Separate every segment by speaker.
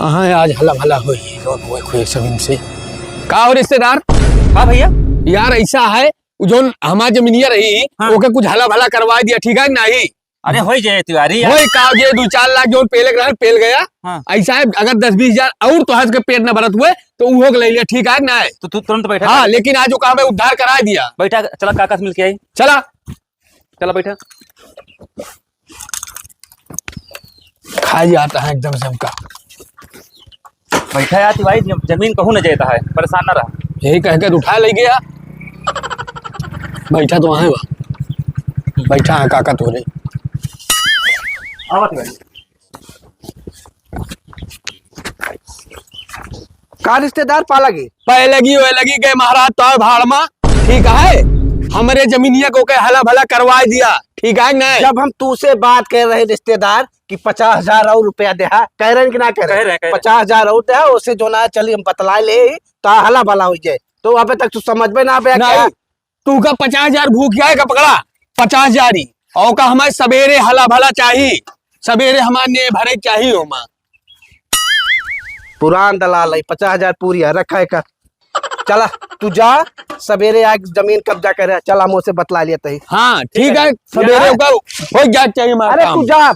Speaker 1: हाँ आज हला भला हो जमीन से का हो रिश्तेदार।
Speaker 2: हाँ भैया
Speaker 1: यार ऐसा है जो हमार जमीनिया रही
Speaker 2: हाँ।
Speaker 1: ओके कुछ हला भला करवा दिया ठीक है नहीं।
Speaker 2: अरे हो जाए तिवारी
Speaker 1: वही का जे 2-4 लाख जो पेल गया।
Speaker 2: हाँ।
Speaker 1: ऐसा है अगर 10-20 हजार और तो हज के पेट न भरत हुए तो वो ले लिया ठीक है ना।
Speaker 2: तो तू तुरंत बैठा।
Speaker 1: हाँ लेकिन आज जो काम है उद्धार करा दिया।
Speaker 2: बैठा चला काका से मिल के आई।
Speaker 1: चला
Speaker 2: चला बैठा।
Speaker 1: खा जाता है एकदम से हमका।
Speaker 2: बैठा यार तिवारी जमीन कहूँ न जाता है परेशान न रहा।
Speaker 1: यही कहकर उठा ले गया। बैठा तो वहां बैठा है काका तो रे।
Speaker 3: का रिश्तेदार पालगी
Speaker 1: पहले लगी गए महाराज तो भाड़मा ठीक है। हमारे जमीनिया को के हला भला करवा दिया ठीक है ना।
Speaker 3: जब हम तू से बात कर रहे रिश्तेदार कि 50,000 और रुपया दे कह रहे कि ना कह रहे 50,000 और दे उससे जो ना चलिए हम बतला ले तो हला भला हो जाए। तो अबे तक तू समझ में ना आया
Speaker 1: तू का 50,000 भूखिया का पकड़ा 50,000 ही और का हमारे सवेरे हला भला चाहिए। सवेरे हमारे भरे चाहिए हो माँ
Speaker 3: पुरान दलाल है 50,000 पूरी है रखा है का। चला तू जा सवेरे आग जमीन कब्जा करे चला मुझसे बतला लिया ही।
Speaker 1: हाँ ठीक है सवेरे का हो जा चाहिए।
Speaker 3: अरे तू जा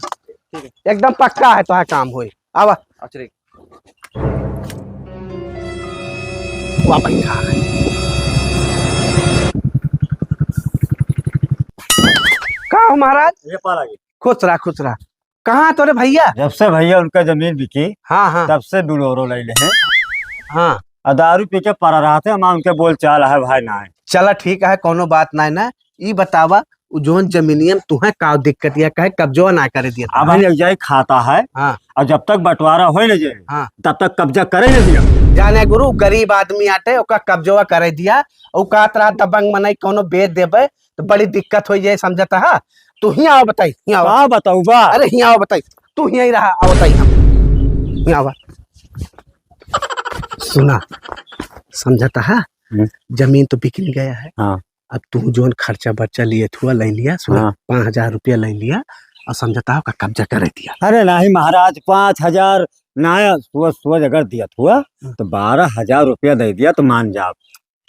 Speaker 3: एकदम पक्का है तो है काम होई आवा का महाराज
Speaker 4: ये पालागी
Speaker 3: खुश रहा कहाँ तोरे भैया।
Speaker 4: जब से भैया उनका जमीन बिकी
Speaker 3: हाँ हाँ
Speaker 4: तब से बिलोरो ले ले हैं।
Speaker 3: हाँ
Speaker 4: दारू पी के पड़ा रहा थे मां उनके बोल चाल है भाई ना है।
Speaker 3: चला ठीक है कोनो बात ना है ना। ई बतावा जोन जमीनियन तुम्हें का दिक्कत या कहे कब्जा ना करे दिया।
Speaker 4: अब जाए खाता है
Speaker 3: हाँ
Speaker 4: और जब तक बंटवारा हो न जाए
Speaker 3: हाँ
Speaker 4: तब तक कब्जा करे न दिया।
Speaker 3: जाने गुरु गरीब आदमी आटे ओका कब्जा करे दिया और कहत रहा दबंग मनाई कोनो बेच देबे तो बड़ी दिक्कत हो जाए समझता है। तू ही आओ बताई
Speaker 4: का बताऊ बा।
Speaker 3: अरे ही आओ बताई तू ही रहा आओ बताई हम आवा सुना समझता है। जमीन तो बिक गया है।
Speaker 4: हाँ।
Speaker 3: अब तू जोन खर्चा बर्चा लिए थुआ ले लिया सुना।
Speaker 4: हाँ।
Speaker 3: 5,000 रुपया ले लिया और समझता है कब्जा कर दिया।
Speaker 4: अरे नहीं महाराज 5,000 ना सुबह अगर दिया हुआ तो 12,000 रुपया दे दिया तो मान जाओ।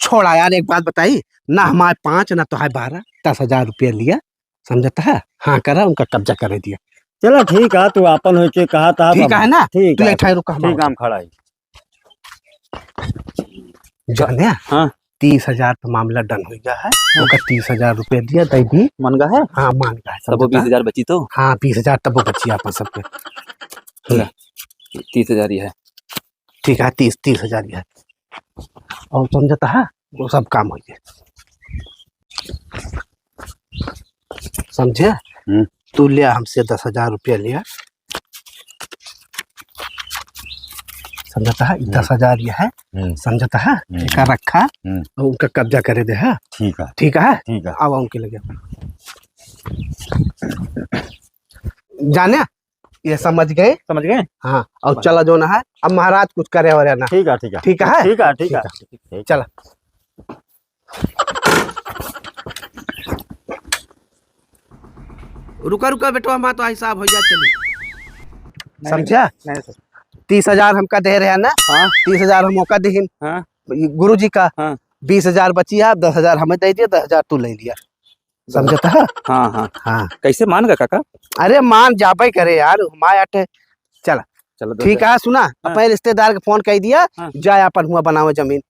Speaker 3: छोड़ा यार एक बात बताई ना हमारे 5 ना तो है 12 10,000 रुपया लिया समझता है। हाँ करा उनका कब्जा कर दिया।
Speaker 4: चलो ठीक है तू अपन हो के कहा था
Speaker 3: ठीक है ना
Speaker 4: ठीक है
Speaker 3: तू रुका
Speaker 4: ठीक हम खड़ा है।
Speaker 3: जाने
Speaker 2: हाँ
Speaker 3: 30,000 पे मामला डन हो गया है। उनका 30,000 रुपया दिया दे दी
Speaker 2: मन गा है।
Speaker 3: हाँ मान गया
Speaker 2: तब 20,000 बची तो।
Speaker 3: हाँ 20,000 तब वो बची अपन सबके
Speaker 2: 30,000 ही है।
Speaker 3: ठीक है 30,000 ही है और समझता है वो सब काम हो गया समझे। तू लिया हमसे 10,000 रुपया लिया समझता है 10,000 ये है समझता है का रखा और उनका कब्जा करे दे है।
Speaker 4: ठीक है
Speaker 3: ठीक है
Speaker 4: ठीक है
Speaker 3: अब उनके लगे जाने ये समझ गए हाँ और चला जो ना है अब महाराज कुछ करे और ना।
Speaker 4: ठीक है ठीक है
Speaker 3: ठीक है
Speaker 4: ठीक है ठीक है
Speaker 3: चला रुका बेटवा माँ तो हिसाब हो जा चली समझा। 30,000 हमका दे रहे हैं ना।
Speaker 2: हाँ
Speaker 3: 30,000 हम मौका दे
Speaker 2: हाँ
Speaker 3: गुरु जी का।
Speaker 2: हाँ
Speaker 3: 20,000 बची है 10,000 हमें दे दिया 10,000 तू ले लिया समझता है।
Speaker 2: हाँ हाँ
Speaker 3: हाँ
Speaker 2: कैसे मान गा काका।
Speaker 3: अरे मान जाबे करे यार हमारे अटे चला
Speaker 2: चलो
Speaker 3: ठीक है सुना अपने रिश्तेदार के फोन कर दिया जाए अपन हुआ बनाओ जमीन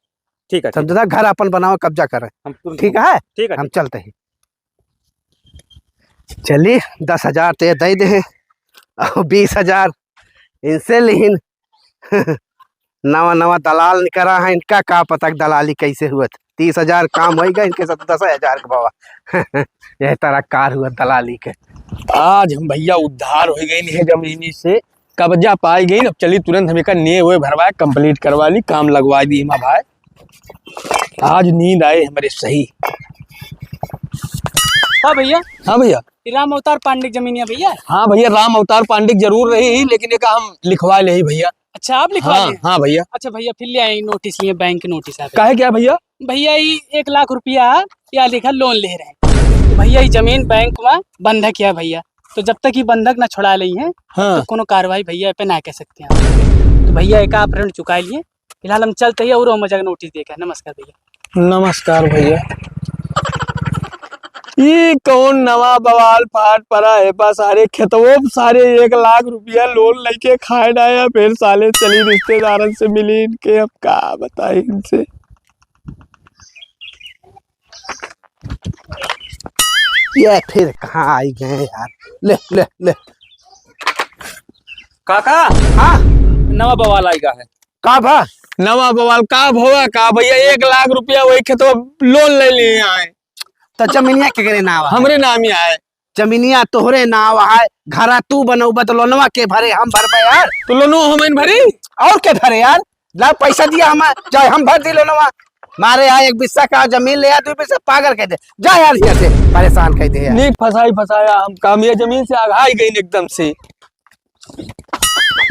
Speaker 2: ठीक है
Speaker 3: समझता घर अपन बनाओ कब्जा करे ठीक है हम चलते हैं। चलिए 10,000 ते दे दे और 20,000 इनसे लेकिन नवा दलाल निकला है इनका का पता दलाली कैसे हुआ। 30,000 काम होगा इनके साथ 10,000 का बाबा यह तरह कार हुआ दलाली के।
Speaker 1: आज हम भैया उद्धार हो गई नहीं जमीनी से कब्जा पाई गई। अब चली तुरंत हमें का ने हुए भरवाए कंप्लीट करवा ली काम लगवा दी हिमा भाई। आज नींद आए हमारे सही।
Speaker 5: हाँ भैया
Speaker 1: हाँ भैया
Speaker 5: राम अवतार पांडिक जमीनिया भैया।
Speaker 1: हाँ भैया राम अवतार पांडिक जरूर रही लेकिन एक हम लिखवा ले ही भैया।
Speaker 5: अच्छा आप लिखवा
Speaker 1: हाँ,
Speaker 5: लिए।
Speaker 1: हाँ भैया।
Speaker 5: अच्छा भैया फिर ले आई नोटिस लिए बैंक नोटिस
Speaker 1: का है क्या भैया।
Speaker 5: भैया ये 1 लाख रुपया या लिखा लोन ले रहे हैं तो भैया ये जमीन बैंक में बंधक है भैया। तो जब तक ये बंधक ना छुड़ा ली है
Speaker 1: हाँ।
Speaker 5: तो कोनो कार्रवाई भैया पे ना कह सकते हैं। तो भैया एक आप ऋण चुका लिए, फिलहाल हम चलते ही और मजा नोटिस देकर। नमस्कार भैया।
Speaker 1: नमस्कार भैया। ये कौन नवा बवाल फाट पड़ा है बा, सारे खेतवों सारे 1 लाख रुपया लोन लेके खाए डाया, फिर साले चली रिश्तेदारन से मिली इनके, अब का बताए इनसे।
Speaker 3: ये फिर कहाँ आई गए यार। ले ले ले।
Speaker 2: काका
Speaker 3: हाँ
Speaker 2: नवा बवाल आएगा है।
Speaker 3: का भा
Speaker 1: नवा बवाल का भोगा का भैया, 1 लाख रुपया वही खेतवा लोन ले लिए आए,
Speaker 3: तो जमीनिया केकरे नाव है?
Speaker 1: हमरे नाम ही आए।
Speaker 3: जमीनिया तोहरे नाव है, घरा तू बनौबा तो लोनवा के भरे, हम भरबे यार।
Speaker 1: तो लोनो हम भरी
Speaker 3: और के भरे यार? ला पैसा दिया हम, जाए हम भर दी लोनवा। मारे यहाँ 1 बिस्सा का जमीन ले आ, 2 बिस्सा पागल कहते जा यार, यहाँ से परेशान कहते यार।
Speaker 1: नहीं फसाया हम काम, ये जमीन से आघाई गई एकदम से।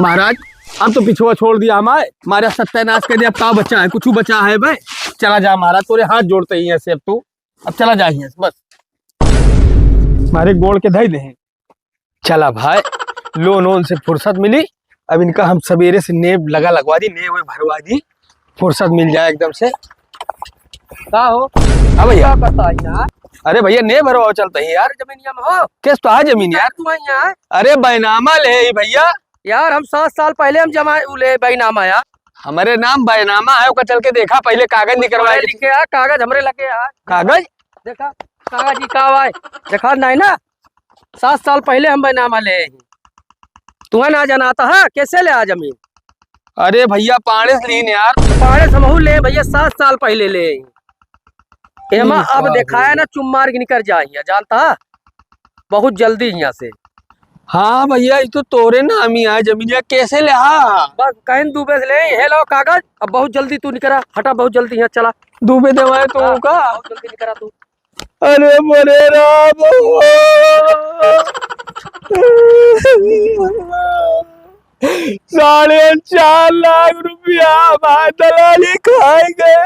Speaker 1: महाराज अब तो पिछुआ छोड़ दिया हमारे, हमारा सत्यानाश कर दिया, अब का बचा है? कुछ बचा है भाई? चला जा महाराज, तोरे हाथ जोड़ते ही ऐसे, अब तू अब चला जा ही बस, हमारे गोड़ के धई दे। चला भाई, लोन वोन से फुर्सत मिली, अब इनका हम सवेरे से नेब लगवा दी, नेब भरवा दी, फुर्सत मिल जाए एकदम से।
Speaker 5: का हो
Speaker 1: हाँ भैया।
Speaker 5: करता यार?
Speaker 1: अरे भैया ने भरवा चलते ही यार,
Speaker 5: जमीनिया में हो
Speaker 1: किस तो है जमीन यार?
Speaker 5: तू यहाँ?
Speaker 1: अरे बैनामा ले भैया,
Speaker 5: यार हम 7 साल पहले हम जमा ले बैनामा यार।
Speaker 1: हमारे नाम बैनामा है, ओका चल के देखा, पहले कागज निकलवाए
Speaker 5: लिखे यार, कागज हमरे लगे यार।
Speaker 1: कागज
Speaker 5: देखा कागज ही का आए, देखा नहीं ना? 7 साल पहले हम बैनामा ले, तुम्हें ना जनाता है कैसे ले आ जमीन?
Speaker 1: अरे भैया पाड़े से लीन यार,
Speaker 5: पहाड़े समूह ले भैया, 7 साल पहले ले। एमा अब
Speaker 1: बाप
Speaker 5: देखा है ना, चुम्मार के निकल जाए, जानता है बहुत जल्दी यहाँ से।
Speaker 1: हाँ भैया ये तो तोरे नाम ही है जमीन, कैसे ले? हाँ
Speaker 5: बस कहीं डूबे से ले, हेलो कागज, अब बहुत जल्दी तू निकला, हटा बहुत जल्दी यहाँ चला।
Speaker 1: डूबे देवाए तो का।
Speaker 5: बहुत जल्दी निकला तू।
Speaker 1: अरे मोरे राम, 4.5 लाख रुपया भाई दलाली खाए गए,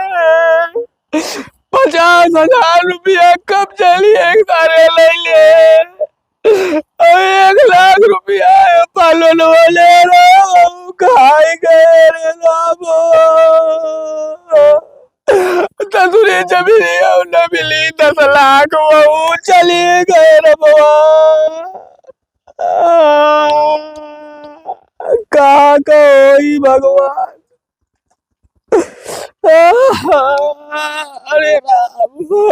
Speaker 1: 50,000 रुपया कब चली एक तारे ले ले, 1 लाख रुपया पालन वाले खाए गए रे बाबू। तसुरे जमीन न मिली, 10 लाख वो चली गए रे बाबा, का कोई भगवान। अरे बाबू